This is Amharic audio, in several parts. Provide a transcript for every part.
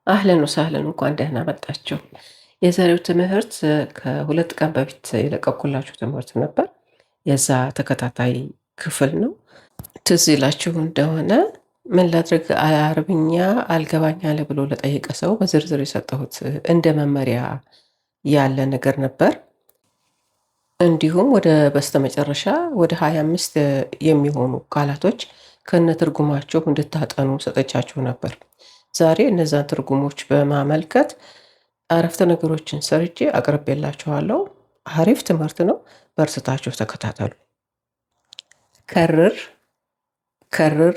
አህለን ወሳህለን እንኳን ደህና መጣችሁ። የዛሬው ትምህርት ከሁለት ቀን በፊት የለቀኩላችሁ ትምህርት ነበር። የዛ ተከታታይ ክፍል ነው። ትዝ ይላችሁ እንደሆነ ምን ላድርግ አረብኛ አልገባኝ አለ ብሎ ለጠየቀ ሰው በዝርዝር የሰጠሁት እንደ መመሪያ ያለ ነገር ነበር። እንዲሁም ወደ በስተመጨረሻ ወደ 25 የሚሆኑ ቃላቶች ከነ ትርጉማቸው እንድታጠኑ ሰጠቻችሁ ነበር። ዛሬ እነዛን ትርጉሞች በማመልከት አረፍተ ነገሮችን ሰርቼ አቅርቤላችኋለሁ። አሪፍ ትምህርት ነው። በርትታችሁ ተከታተሉ። ከርር ከርር፣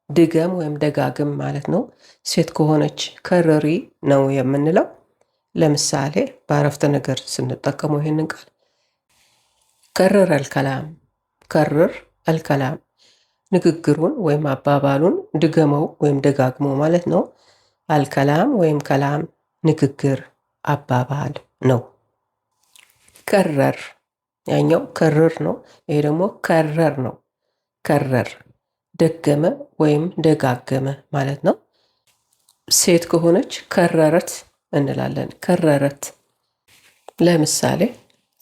ድገም ወይም ደጋግም ማለት ነው። ሴት ከሆነች ከርሪ ነው የምንለው። ለምሳሌ በአረፍተ ነገር ስንጠቀመው ይህንን ቃል ከርር አልከላም፣ ከርር አልከላም፣ ንግግሩን ወይም አባባሉን ድገመው ወይም ደጋግሞ ማለት ነው። አልከላም ወይም ከላም ንግግር፣ አባባል ነው። ከረር፣ ያኛው ከርር ነው። ይሄ ደግሞ ከረር ነው። ከረር፣ ደገመ ወይም ደጋገመ ማለት ነው። ሴት ከሆነች ከረረት እንላለን። ከረረት። ለምሳሌ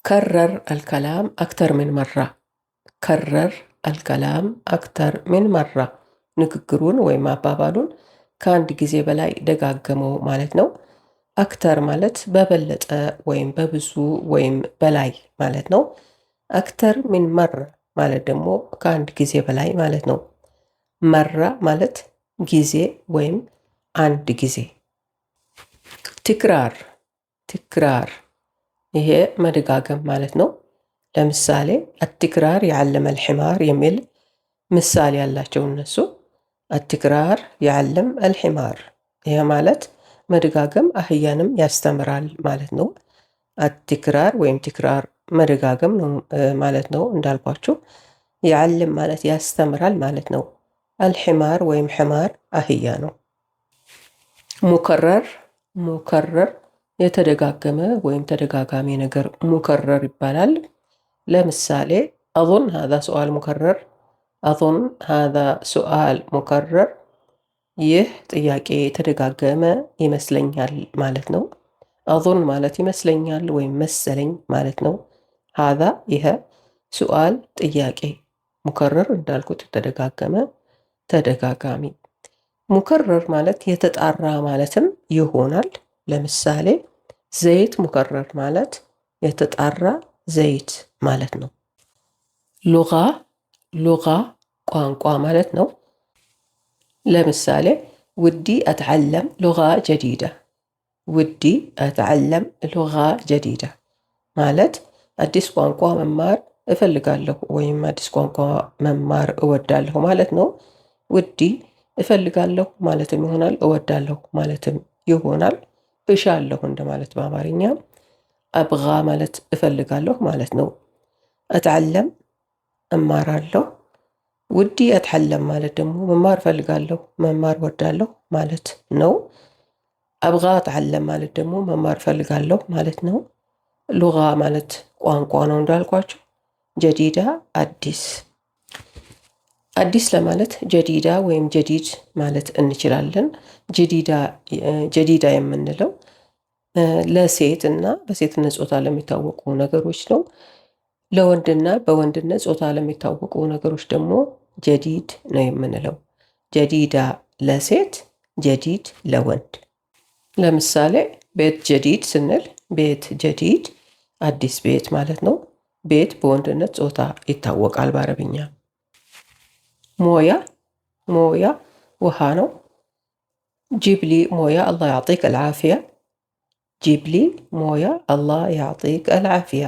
ከረር አልከላም አክተር ምን መራ፣ ከረር አልከላም አክተር ምን መራ፣ ንግግሩን ወይም አባባሉን ከአንድ ጊዜ በላይ ደጋገመው ማለት ነው። አክተር ማለት በበለጠ ወይም በብዙ ወይም በላይ ማለት ነው። አክተር ምን መራ ማለት ደግሞ ከአንድ ጊዜ በላይ ማለት ነው። መራ ማለት ጊዜ ወይም አንድ ጊዜ። ትክራር፣ ትክራር ይሄ መደጋገም ማለት ነው። ለምሳሌ አትክራር የዓለመ አልሒማር የሚል ምሳሌ ያላቸው እነሱ። አትክራር የዓለም አልሒማር፣ ይሄ ማለት መደጋገም አህያንም ያስተምራል ማለት ነው። አትክራር ወይም ትክራር መደጋገም ነው ማለት ነው። እንዳልኳችሁ የዓለም ማለት ያስተምራል ማለት ነው። አልሒማር ወይም ሕማር አህያ ነው። ሙከረር፣ ሙከረር የተደጋገመ ወይም ተደጋጋሚ ነገር ሙከረር ይባላል። ለምሳሌ አظن هذا سؤال مكرر، أظن هذا سؤال مكرر ይህ ጥያቄ የተደጋገመ ይመስለኛል ማለት ነው። አظن ማለት ይመስለኛል ወይም መሰለኝ ማለት ነው። هذا ይሄ፣ ሱአል ጥያቄ፣ ሙከረር እንዳልኩት የተደጋገመ ተደጋጋሚ። ሙከረር ማለት የተጣራ ማለትም ይሆናል። ለምሳሌ ዘይት ሙከረር ማለት የተጣራ ዘይት ማለት ነው። ሉጋ፣ ሉጋ ቋንቋ ማለት ነው። ለምሳሌ ውዲ አትዓለም ሉጋ ጀዲዳ፣ ውዲ አትዓለም ሉጋ ጀዲዳ ማለት አዲስ ቋንቋ መማር እፈልጋለሁ ወይም አዲስ ቋንቋ መማር እወዳለሁ ማለት ነው። ውዲ እፈልጋለሁ ማለትም ይሆናል፣ እወዳለሁ ማለትም ይሆናል። እሻለሁ እንደማለት በአማርኛ። አብጋ ማለት እፈልጋለሁ ማለት ነው። አትዓለም እማራለሁ። ውዲ አትዓለም ማለት ደግሞ መማር እፈልጋለሁ መማር እወዳለሁ ማለት ነው። አብጋ አትዓለም ማለት ደግሞ መማር እፈልጋለሁ ማለት ነው። ሉጋ ማለት ቋንቋ ነው እንዳልኳችሁ። ጀዲዳ አዲስ፣ አዲስ ለማለት ጀዲዳ ወይም ጀዲድ ማለት እንችላለን። ጀዲዳ የምንለው ለሴት እና በሴትነት ጾታ ለሚታወቁ ነገሮች ነው። ለወንድና በወንድነት ጾታ ለሚታወቁ ነገሮች ደግሞ ጀዲድ ነው የምንለው። ጀዲዳ ለሴት፣ ጀዲድ ለወንድ። ለምሳሌ ቤት ጀዲድ ስንል ቤት ጀዲድ አዲስ ቤት ማለት ነው። ቤት በወንድነት ጾታ ይታወቃል በአረብኛ። ሞያ፣ ሞያ ውሃ ነው። ጂብሊ ሞያ አላህ ያዕጢክ አልዓፊያ፣ ጂብሊ ሞያ አላህ ያዕጢክ አልዓፊያ፣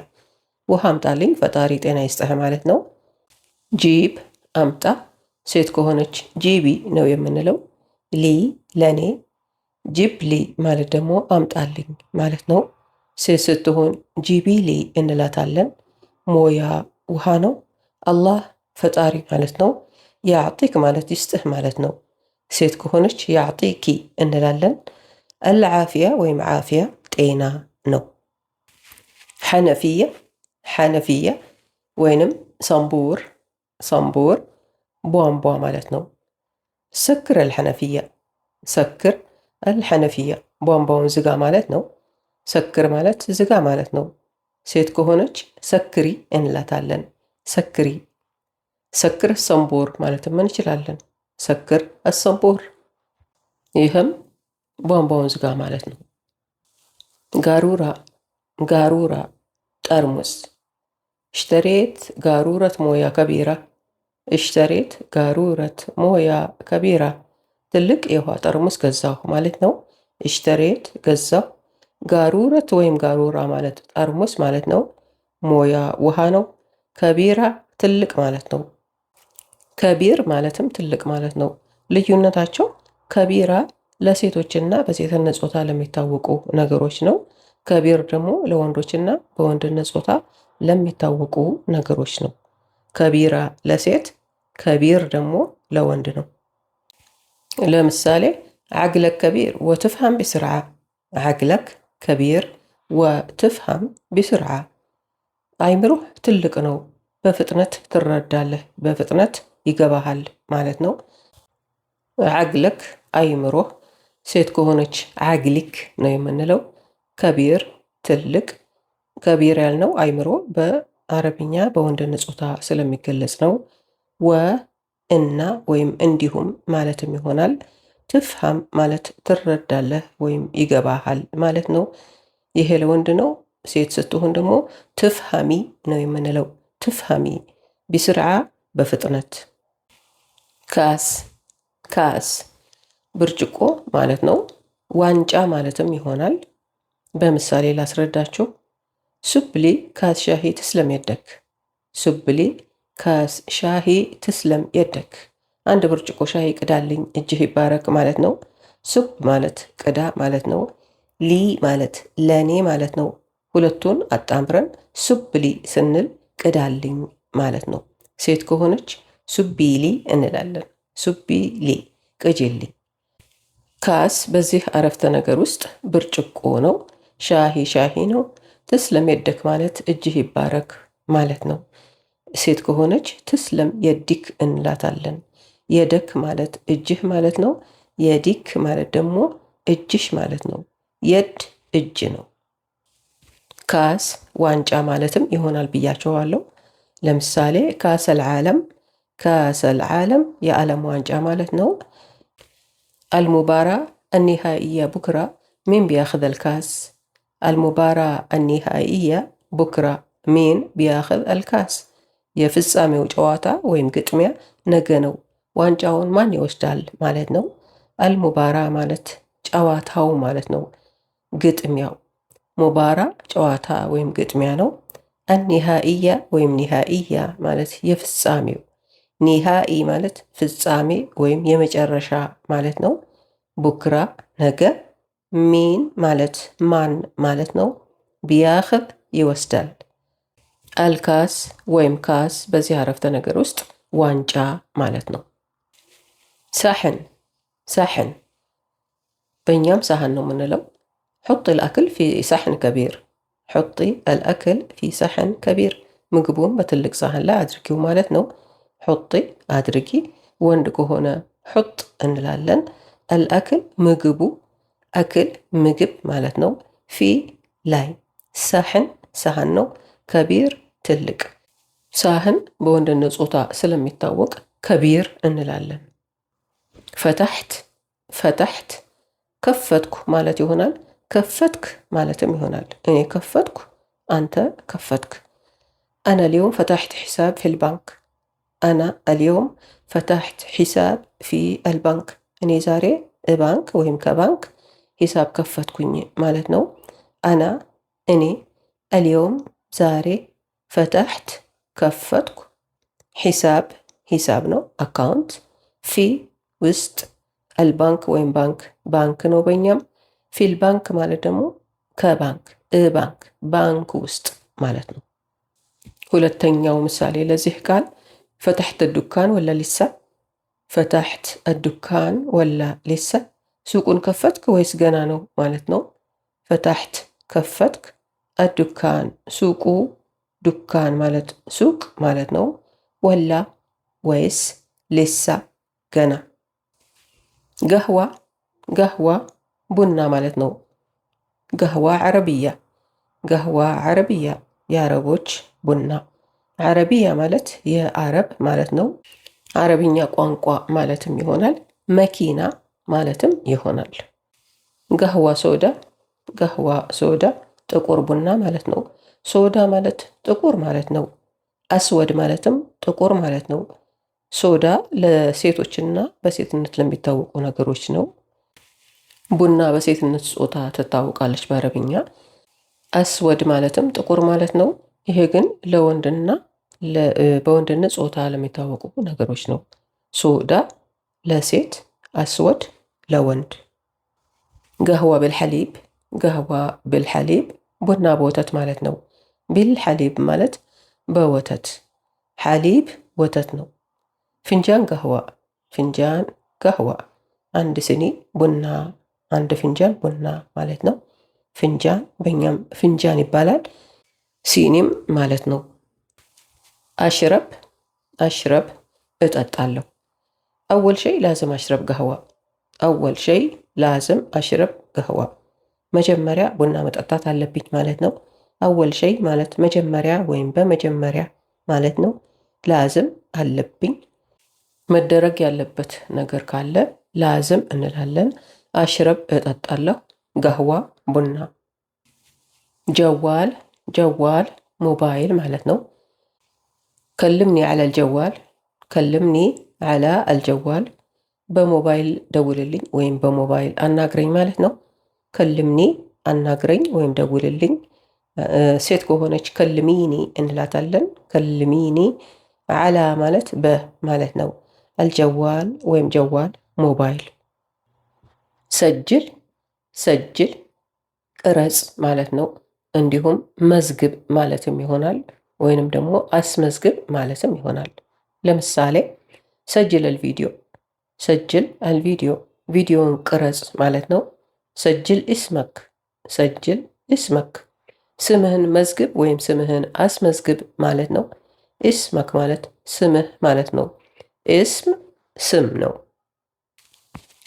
ውሃ አምጣልኝ ፈጣሪ ጤና ይስጥህ ማለት ነው። ጂብ አምጣ፣ ሴት ከሆነች ጂቢ ነው የምንለው። ሊ ለኔ፣ ጂብሊ ማለት ደግሞ አምጣልኝ ማለት ነው። ሴት ስትሆን ጂቢ ሊ እንላታለን። ሞያ ውሃ ነው። አላህ ፈጣሪ ማለት ነው። ያዕጢክ ማለት ይስጥህ ማለት ነው። ሴት ከሆነች ያዕጢኪ እንላለን። አልዓፊያ ወይም ዓፊያ ጤና ነው። ሐነፊያ፣ ሐነፊያ ወይንም ሰንቡር፣ ሰንቡር ቧንቧ ማለት ነው። ሰክር አልሐነፊያ፣ ሰክር አልሐነፊያ ቧንቧውን ዝጋ ማለት ነው። ሰክር ማለት ዝጋ ማለት ነው። ሴት ከሆነች ሰክሪ እንላታለን። ሰክሪ። ሰክር ሰንቦር ማለትም እንችላለን። ሰክር አሰንቦር። ይህም ቧንቧውን ዝጋ ማለት ነው። ጋሩራ ጋሩራ ጠርሙስ። اشتريت قارورة موية كبيرة اشتريت قارورة موية كبيرة ትልቅ የውሃ ጠርሙስ ገዛሁ ማለት ነው። እሽተሬት ገዛሁ። ጋሩረት ወይም ጋሩራ ማለት ጠርሙስ ማለት ነው። ሞያ ውሃ ነው። ከቢራ ትልቅ ማለት ነው። ከቢር ማለትም ትልቅ ማለት ነው። ልዩነታቸው ከቢራ ለሴቶችና በሴትነት ጾታ ለሚታወቁ ነገሮች ነው። ከቢር ደግሞ ለወንዶችና በወንድነት ጾታ ለሚታወቁ ነገሮች ነው። ከቢራ ለሴት፣ ከቢር ደግሞ ለወንድ ነው። ለምሳሌ ዓግለክ ከቢር ወትፍሃም ቢስርዓ። ዓግለክ ከቢር ወትፍሃም ቢስርዓ። አይምሮህ ትልቅ ነው፣ በፍጥነት ትረዳለህ፣ በፍጥነት ይገባሃል ማለት ነው። ዓግለክ አይምሮህ። ሴት ከሆነች ዓግሊክ ነው የምንለው። ከቢር ትልቅ። ከቢር ያልነው አይምሮ በአረብኛ በወንድነት ጾታ ስለሚገለጽ ነው። ወ እና ወይም እንዲሁም ማለትም ይሆናል። ትፍሃም ማለት ትረዳለህ ወይም ይገባሃል ማለት ነው። ይሄ ለወንድ ነው። ሴት ስትሆን ደግሞ ትፍሃሚ ነው የምንለው። ትፍሃሚ። ቢስርዓ በፍጥነት። ካስ ካስ ብርጭቆ ማለት ነው። ዋንጫ ማለትም ይሆናል። በምሳሌ ላስረዳችሁ። ሱብሊ ካስ ሻሂ ትስለም የደክ። ሱብሊ ካስ ሻሂ ትስለም የደክ። አንድ ብርጭቆ ሻሂ ቅዳልኝ እጅህ ይባረክ ማለት ነው። ሱብ ማለት ቅዳ ማለት ነው። ሊ ማለት ለኔ ማለት ነው። ሁለቱን አጣምረን ሱብሊ ስንል ቅዳልኝ ማለት ነው። ሴት ከሆነች ሱቢሊ እንላለን። ሱቢሊ ቅጂልኝ። ካስ በዚህ አረፍተ ነገር ውስጥ ብርጭቆ ነው። ሻሂ ሻሂ ነው። ትስለም የደክ ማለት እጅህ ይባረክ ማለት ነው። ሴት ከሆነች ትስለም የዲክ እንላታለን። የደክ ማለት እጅህ ማለት ነው። የዲክ ማለት ደግሞ እጅሽ ማለት ነው። የድ እጅ ነው። ካስ ዋንጫ ማለትም ይሆናል ብያቸዋለሁ። ለምሳሌ ካሰል ዓለም። ካሰል ዓለም የዓለም ዋንጫ ማለት ነው። አልሙባራ አኒሃኢያ ቡክራ ሚን ቢያኽዘል ካስ። አልሙባራ አኒሃኢያ ቡክራ ሚን ቢያኽዝ አልካስ። የፍጻሜው ጨዋታ ወይም ግጥሚያ ነገ ነው። ዋንጫውን ማን ይወስዳል ማለት ነው። አልሙባራ ማለት ጨዋታው ማለት ነው። ግጥሚያው። ሙባራ ጨዋታ ወይም ግጥሚያ ነው። አኒሃኢያ ወይም ኒሃኢያ ማለት የፍጻሜው። ኒሃኢ ማለት ፍጻሜ ወይም የመጨረሻ ማለት ነው። ቡክራ ነገ። ሚን ማለት ማን ማለት ነው። ቢያኽዝ ይወስዳል። አልካስ ወይም ካስ በዚህ አረፍተ ነገር ውስጥ ዋንጫ ማለት ነው። ሳሕን ሳሕን በእኛም ሳህን ነው የምንለው። ሑጢ አልአክል ፊ ሳሕን ከቢር። ሑጢ አልአክል ፊ ሳሕን ከቢር። ምግቡን በትልቅ ሳህን ላይ አድርጊው ማለት ነው። ሑጢ አድርጊ። ወንድ ከሆነ ሑጥ እንላለን። አልአክል ምግቡ፣ አክል ምግብ ማለት ነው። ፊ ላይ። ሳሕን ሳህን ነው። ከቢር ትልቅ። ሳህን በወንድነት ጾታ ስለሚታወቅ ከቢር እንላለን። ፈታሕት ፈታሕት ከፈትኩ ማለት ይሆናል። ከፈትክ ማለትም ይሆናል። እኔ ከፈትኩ፣ አንተ ከፈትክ። አና اليوم فتحت حساب في البنك። أنا اليوم فتحت حساب في البنك። እኔ ዛሬ ባንክ ወይም ከባንክ ሂሳብ ከፈትኩኝ ማለት ነው። አና እኔ፣ اليوم ዛሬ፣ ፈታሕት ከፈትኩ፣ ሒሳብ ሂሳብ ነው አካውንት፣ ፊ ውስጥ፣ አልባንክ ወይም ባንክ ባንክ ነው በእኛም። ፊል ባንክ ማለት ደግሞ ከባንክ ባንክ ባንክ ውስጥ ማለት ነው። ሁለተኛው ምሳሌ ለዚህ ቃል ፈታሕት ዱካን ወላ ሊሳ። ፈታሕት ዱካን ወላ ሊሳ። ሱቁን ከፈትክ ወይስ ገና ነው ማለት ነው። ፈታሕት ከፈትክ፣ አዱካን ሱቁ፣ ዱካን ማለት ሱቅ ማለት ነው። ወላ ወይስ፣ ሊሳ ገና። ገህዋ ገህዋ ቡና ማለት ነው። ገህዋ ዓረብያ፣ ገህዋ ዓረብያ የአረቦች ቡና። ዓረብያ ማለት የአረብ ማለት ነው። አረብኛ ቋንቋ ማለትም ይሆናል። መኪና ማለትም ይሆናል። ገህዋ ሶዳ፣ ገህዋ ሶዳ ጥቁር ቡና ማለት ነው። ሶዳ ማለት ጥቁር ማለት ነው። አስወድ ማለትም ጥቁር ማለት ነው። ሶዳ ለሴቶችና በሴትነት ለሚታወቁ ነገሮች ነው። ቡና በሴትነት ጾታ ትታወቃለች በአረብኛ። አስወድ ማለትም ጥቁር ማለት ነው። ይሄ ግን ለወንድና በወንድነት ጾታ ለሚታወቁ ነገሮች ነው። ሶዳ ለሴት፣ አስወድ ለወንድ። ገህዋ ብልሐሊብ፣ ገህዋ ብልሐሊብ ቡና በወተት ማለት ነው። ቢልሐሊብ ማለት በወተት፣ ሐሊብ ወተት ነው። ፍንጃን ገህዋ፣ ፍንጃን ገህዋ አንድ ስኒ ቡና፣ አንድ ፍንጃን ቡና ማለት ነው። ፍንጃን በእኛም ፍንጃን ይባላል። ሲኒም ማለት ነው። አሽረብ፣ አሽረብ እጠጣለሁ። አወል ሸይ ላዝም አሽረብ ገህዋ፣ አወል ሸይ ላዝም አሽረብ ገህዋ መጀመሪያ ቡና መጠጣት አለብኝ ማለት ነው። አወል ሸይ ማለት መጀመሪያ ወይም በመጀመሪያ ማለት ነው። ላዝም አለብኝ፣ መደረግ ያለበት ነገር ካለ ላዝም እንላለን። አሽረብ እጠጣለሁ፣ ገህዋ ቡና። ጀዋል፣ ጀዋል ሞባይል ማለት ነው። ከልምኒ ዐለ አልጀዋል፣ ከልምኒ ዐለ አልጀዋል በሞባይል ደውልልኝ ወይም በሞባይል አናግረኝ ማለት ነው። ከልምኒ አናግረኝ ወይም ደውልልኝ። ሴት ከሆነች ከልሚኒ እንላታለን። ከልሚኒ ዐላ ማለት ማለት ነው። አልጀዋል ወይም ጀዋል ሞባይል። ሰጅል፣ ሰጅል ቅረጽ ማለት ነው። እንዲሁም መዝግብ ማለትም ይሆናል፣ ወይንም ደግሞ አስመዝግብ ማለትም ይሆናል። ለምሳሌ ሰጅል አልቪዲዮ፣ ሰጅል አልቪዲዮ ቪዲዮን ቅረጽ ማለት ነው። ሰጅል እስመክ፣ ሰጅል እስመክ ስምህን መዝግብ ወይም ስምህን አስመዝግብ ማለት ነው። እስመክ ማለት ስምህ ማለት ነው። እስም ስም ነው።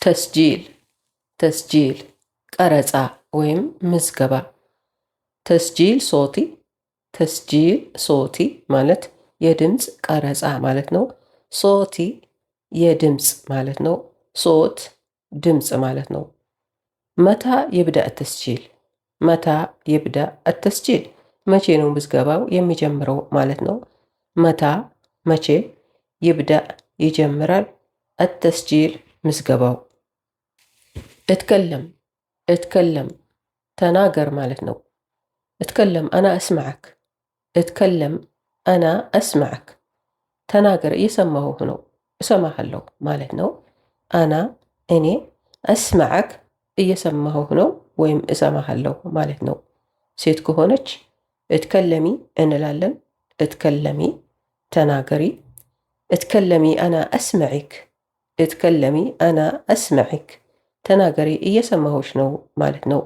ተስጂል፣ ተስጂል ቀረጻ ወይም ምዝገባ። ተስጂል ሶቲ፣ ተስጂል ሶቲ ማለት የድምፅ ቀረጻ ማለት ነው። ሶቲ የድምፅ ማለት ነው። ሶት ድምፅ ማለት ነው። መታ ይብዳእ ተስጂል፣ መታ ይብዳእ ተስጂል መቼ ነው ምዝገባው የሚጀምረው ማለት ነው። መታ መቼ፣ ይብዳእ ይጀምራል፣ አተስጂል ምዝገባው። እትከለም፣ እትከለም ተናገር ማለት ነው። እትከለም አና እስማዓክ፣ እትከለም አና እስማዓክ ተናገር እየሰማሁህ ነው፣ እሰማሃለሁ ማለት ነው። አና እኔ፣ እስማዓክ እየሰማሁህ ነው ወይም እሰማሃለሁ ማለት ነው። ሴት ከሆነች እትከለሚ እንላለን። እትከለሚ ተናገሪ። እትከለሚ አና አስመዒክ፣ እትከለሚ አና አስመዒክ ተናገሪ እየሰማሁሽ ነው ማለት ነው።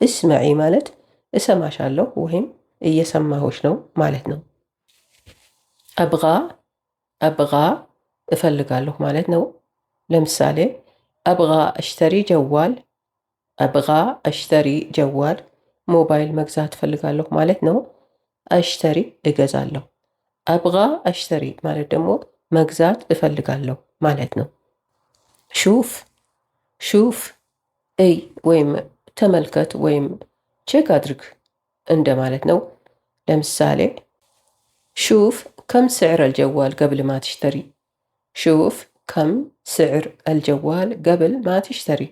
እስመዒ ማለት እሰማሻለሁ ወይም እየሰማሁሽ ነው ማለት ነው። አብጋ፣ አብጋ እፈልጋለሁ ማለት ነው። ለምሳሌ አብጋ አሽተሪ ጀዋል፣ አብጋ አሽተሪ ጀዋል ሞባይል መግዛት እፈልጋለሁ ማለት ነው። አሽተሪ እገዛለሁ። አብጋ አሽተሪ ማለት ደግሞ መግዛት እፈልጋለሁ ማለት ነው። ሹፍ፣ ሹፍ እይ ወይም ተመልከት ወይም ቼክ አድርግ እንደ ማለት ነው። ለምሳሌ ሹፍ ከም ስዕር አልጀዋል ቀብል ማ ትሽተሪ፣ ሹፍ ከም ስዕር አልጀዋል ቀብል ማ ትሽተሪ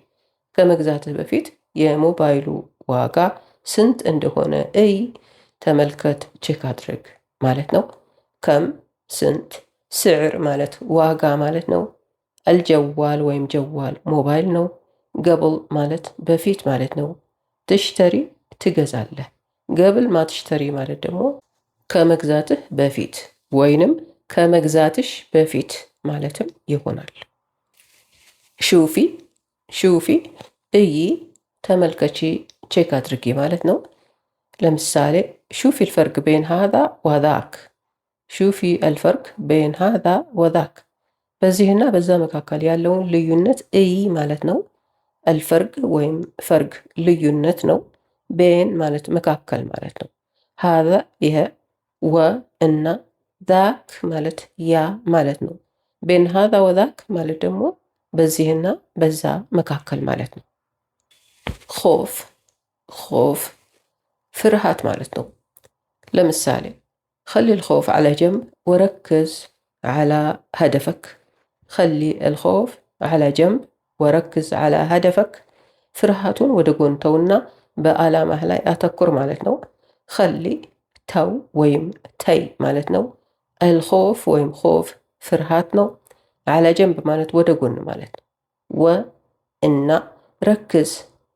ከመግዛትህ በፊት የሞባይሉ ዋጋ ስንት እንደሆነ እይ፣ ተመልከት፣ ቼክ አድርግ ማለት ነው። ከም ስንት፣ ስዕር ማለት ዋጋ ማለት ነው። አልጀዋል ወይም ጀዋል ሞባይል ነው። ቀብል ማለት በፊት ማለት ነው። ትሽተሪ ትገዛለህ። ቀብል ማ ትሽተሪ ማለት ደግሞ ከመግዛትህ በፊት ወይንም ከመግዛትሽ በፊት ማለትም ይሆናል። ሹፊ፣ ሹፊ እይ፣ ተመልከቺ፣ ቼክ አድርጊ ማለት ነው። ለምሳሌ ሹፊ አልፈርቅ በይን ሃዛ ወዛክ፣ ሹፊ አልፈርቅ በይን ሃዛ ወዛክ በዚህና በዛ መካከል ያለውን ልዩነት እይ ማለት ነው። አልፈርቅ ወይም ፈርቅ ልዩነት ነው። ቤን ማለት መካከል ማለት ነው። ሀዛ ይሄ፣ ወ እና ዛክ ማለት ያ ማለት ነው። ቤን ሀዛ ወዛክ ማለት ደግሞ በዚህና በዛ መካከል ማለት ነው። ኾፍ ኾፍ ፍርሃት ማለት ነው። ለምሳሌ خلي الخوف على جنب وركز على هدفك. خلي الخوف على جنب وركز على هدفك. ፍርሃቱን ወደ ጎን ተውና በዓላማህ ላይ አተኩር ማለት ነው። خሊ ተው ወይም ተይ ማለት ነው። الخوف ወይም ኾፍ ፍርሃት ነው። على جنب ማለት ወደ ጎን ማለት ነው። ወ እና ረክዝ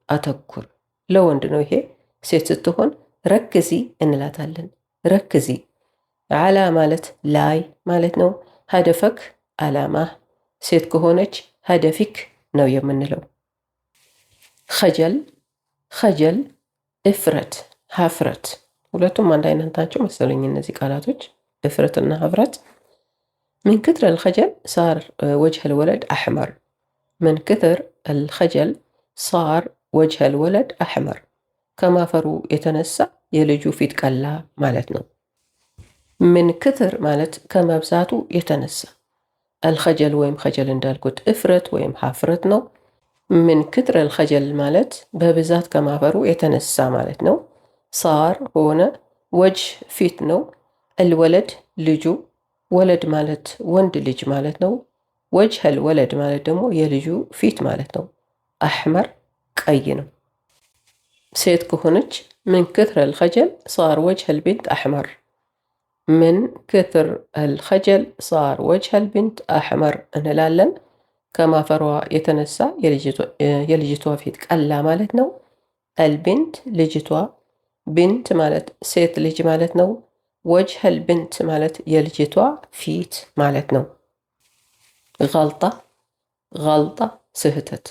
አተኩር ለወንድ ነው ይሄ። ሴት ስትሆን ረክዚ እንላታለን። ረክዚ። ዓላ ማለት ላይ ማለት ነው። ሀደፈክ ዓላማህ። ሴት ከሆነች ሀደፊክ ነው የምንለው። ኸጀል ኸጀል እፍረት ሀፍረት። ሁለቱም አንድ አይነት ናቸው መሰለኝ እነዚህ ቃላቶች እፍረትና ሀፍረት። من كثر الخجل صار وجه الولد أحمر. من كثر الخجل صار وجه الولد أحمر. ከማፈሩ የተነሳ የልጁ ፊት ቀላ ማለት ነው። ምን ክትር ማለት ከመብዛቱ የተነሳ። አልኸጀል ወይም ኸጀል እንዳልኩት እፍረት ወይም ሀፍረት ነው። ምን ክትር አልኸጀል ማለት በብዛት ከማፈሩ የተነሳ ማለት ነው። ሳር ሆነ፣ ወጅህ ፊት ነው። አልወለድ ልጁ፣ ወለድ ማለት ወንድ ልጅ ማለት ነው። ወጅህ አልወለድ ማለት ደግሞ የልጁ ፊት ማለት ነው። አሕመር ቀይ ነው። ሴት ከሆነች ምን ክትር አልኸጀል ሳር ወጅህ አልቢንት አሕመር። ምን ክትር አልኸጀል ሳር ወጅህ አልቢንት አሕመር እንላለን። ከማፈሯ የተነሳ የልጅቷ ፊት ቀላ ማለት ነው። አልቢንት ልጅቷ፣ ቢንት ማለት ሴት ልጅ ማለት ነው። ወጅህ አልቢንት ማለት የልጅቷ ፊት ማለት ነው። غلጣ غلጣ ስህተት።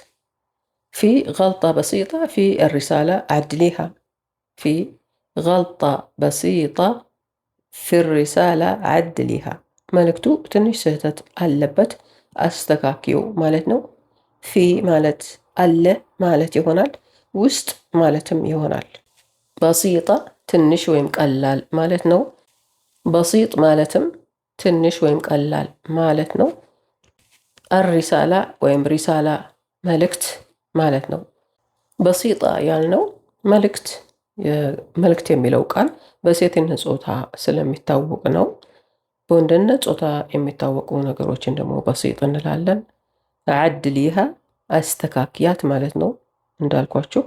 في غلطة بسيطة في الرسالة عدليها. في غلطة بسيطة في الرسالة عدليها مالكتو ትንሽ ስህተት አለበት አስተካኪው ማለት ነው። ፊ ማለት አለ ማለት ይሆናል። ውስጥ ማለትም ይሆናል። በሲጣ ትንሽ ወይም ቀላል ማለት ነው። በሲጥ ማለትም ትንሽ ወይም ቀላል ማለት ነው። አሪሳላ ወይም ሪሳላ መልእክት ማለት ነው። በሲጣ ያልነው መልእክት የሚለው ቃል በሴትነት ጾታ ስለሚታወቅ ነው። በወንድነት ጾታ የሚታወቁ ነገሮችን ደግሞ በሲጥ እንላለን። አድሊሃ አስተካክያት ማለት ነው። እንዳልኳችሁ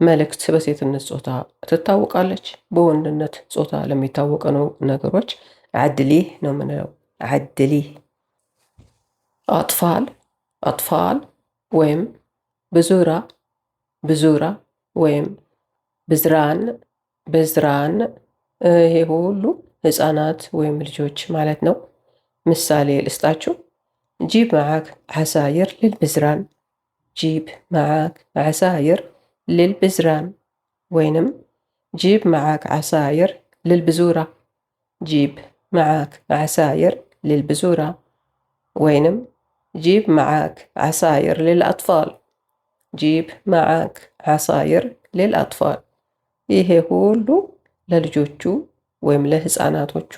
መልእክት በሴትነት ጾታ ትታወቃለች። በወንድነት ጾታ ለሚታወቁ ነገሮች አድሊህ ነው የምንለው። አድሊህ። አጥፋል አጥፋል ወይም ብዙራ ብዙራ ወይም ብዝራን ብዝራን። ይሄ ሁሉ ህፃናት ወይም ልጆች ማለት ነው። ምሳሌ ልስጣችሁ። ጂብ መዓክ ዓሳይር ልልብዝራን። ጂብ መዓክ ዓሳይር ልልብዝራን ወይንም ጂብ መዓክ ዓሳይር ልልብዙራ። ጂብ መዓክ ዓሳይር ልልብዙራ ወይንም ጂብ መዓክ ዓሳይር ልልአጥፋል። ጂብ መዓክ ዓሳይር ልልአጥፋል። ይሄ ሁሉ ለልጆቹ ወይም ለህፃናቶቹ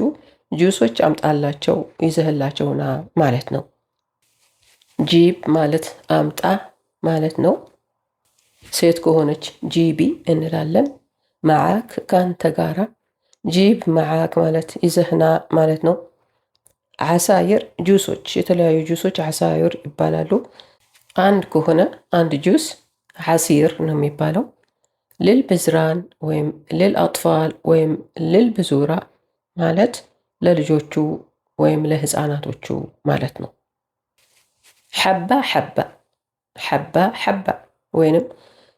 ጁሶች አምጣላቸው ይዘህላቸውና ማለት ነው። ጂብ ማለት አምጣ ማለት ነው። ሴት ከሆነች ጂቢ እንላለን። መዓክ ካንተ ጋራ። ጂብ መዓክ ማለት ይዘህና ማለት ነው። ዓሳይር ጁሶች፣ የተለያዩ ጁሶች ዓሳይር ይባላሉ። አንድ ከሆነ አንድ ጁስ ዓሲር ነው የሚባለው። ልልብዝራን ወይም ልልአጥፋል ወይም ልልብዙራ ማለት ለልጆቹ ወይም ለህፃናቶቹ ማለት ነው። ሐባ ሐባ ሐባ ሐባ ወይንም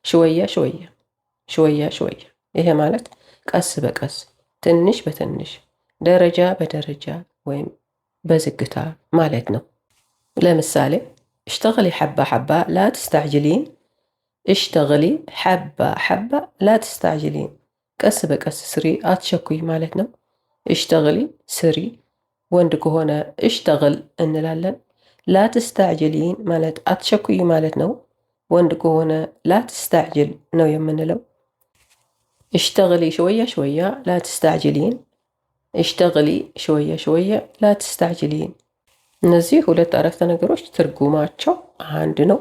ሽወያ ሽወያ ሽወያ ሽወያ። ይሄ ማለት ቀስ በቀስ ትንሽ በትንሽ ደረጃ በደረጃ ወይም በዝግታ ማለት ነው። ለምሳሌ اشتغلي حبة حبة لا تستعجلين. اشتغلي حبة حبة لا تستعجلين. ቀስ በቀስ ስሪ አትቸኩይ ማለት ነው። اشتغሊ ስሪ። ወንድ ከሆነ اشتغل እንላለን። ላ ተስተዕጅሊን ማለት አትቸኩይ ማለት ነው። ወንድ ከሆነ ላ ተስተዕጅል ነው የምንለው። እሽተግሊ ሸወያ ሸወያ ላ ተስተዕጅሊን፣ እሽተግሊ ሸወያ ሸወያ ላ ተስተዕጅሊን። እነዚህ ሁለት አረፍተ ነገሮች ትርጉማቸው አንድ ነው።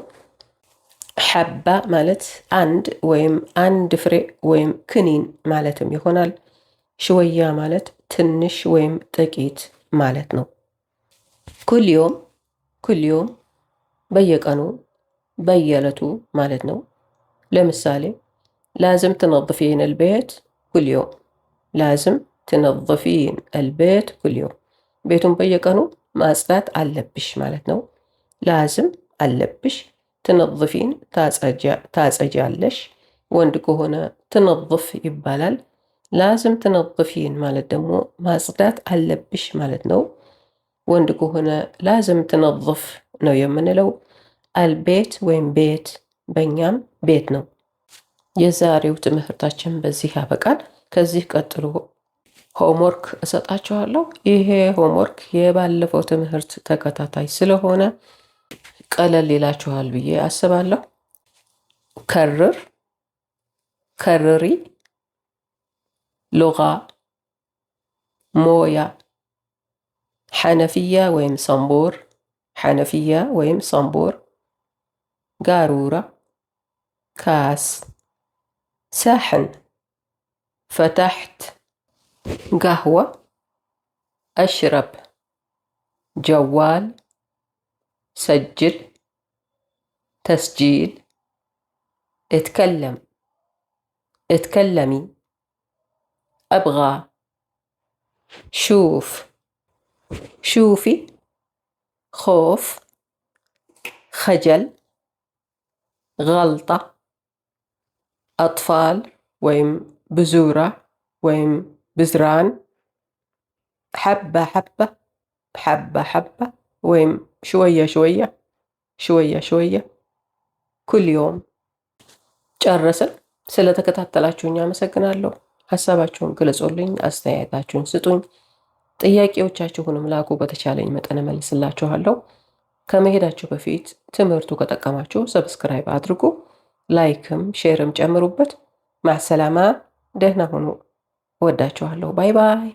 ሐባ ማለት አንድ ወይም አንድ ፍሬ ወይም ክኒን ማለትም ይሆናል። ሸወያ ማለት ትንሽ ወይም ጥቂት ማለት ነው። ኩልዮም በየቀኑ በየዕለቱ ማለት ነው። ለምሳሌ ላዝም ትነظፊን አልቤት ኩልዮም፣ ላዝም ትነظፊን አልቤት ኩልዮም፣ ቤቱን በየቀኑ ማጽዳት አለብሽ ማለት ነው። ላዝም አለብሽ፣ ትነظፊን ታጸጃለሽ። ወንድ ከሆነ ትነظፍ ይባላል። ላዝም ትነظፊን ማለት ደግሞ ማጽዳት አለብሽ ማለት ነው። ወንድ ከሆነ ላዝም ትነظፍ ነው የምንለው። አልቤት ወይም ቤት በእኛም ቤት ነው። የዛሬው ትምህርታችን በዚህ ያበቃል። ከዚህ ቀጥሎ ሆምወርክ እሰጣችኋለሁ። ይሄ ሆምወርክ የባለፈው ትምህርት ተከታታይ ስለሆነ ቀለል ይላችኋል ብዬ አስባለሁ። ከርር፣ ከርሪ፣ ሉጋ፣ ሞያ፣ ሐነፍያ ወይም ሰንቦር፣ ሐነፍያ ወይም ሰንቦር፣ ጋሩራ፣ ካስ፣ ሳሕን፣ ፈታሕት፣ ጋህዋ፣ አሽረብ፣ ጀዋል፣ سجل، تسجيل، اتكلم، اتكلمي، أبغى، شوف، شوفي، خوف، خجل، غلطة، أطفال ويم بزورة ويم بزران، حبة حبة، حبة حبة ويم شوية شوية، شوية شوية، كل يوم። ጨረስን። ስለተከታተላችሁኝ አመሰግናለሁ። ሐሳባችሁን ግለጹልኝ፣ አስተያየታችሁን ስጡኝ፣ ጥያቄዎቻችሁንም ላኩ። በተቻለኝ መጠን እመልስላችኋለሁ። ከመሄዳችሁ በፊት ትምህርቱ ከጠቀማችሁ ሰብስክራይብ አድርጉ፣ ላይክም ሼርም ጨምሩበት። ማሰላማ፣ ደህና ሁኑ። ወዳችኋለሁ። ባይ ባይ።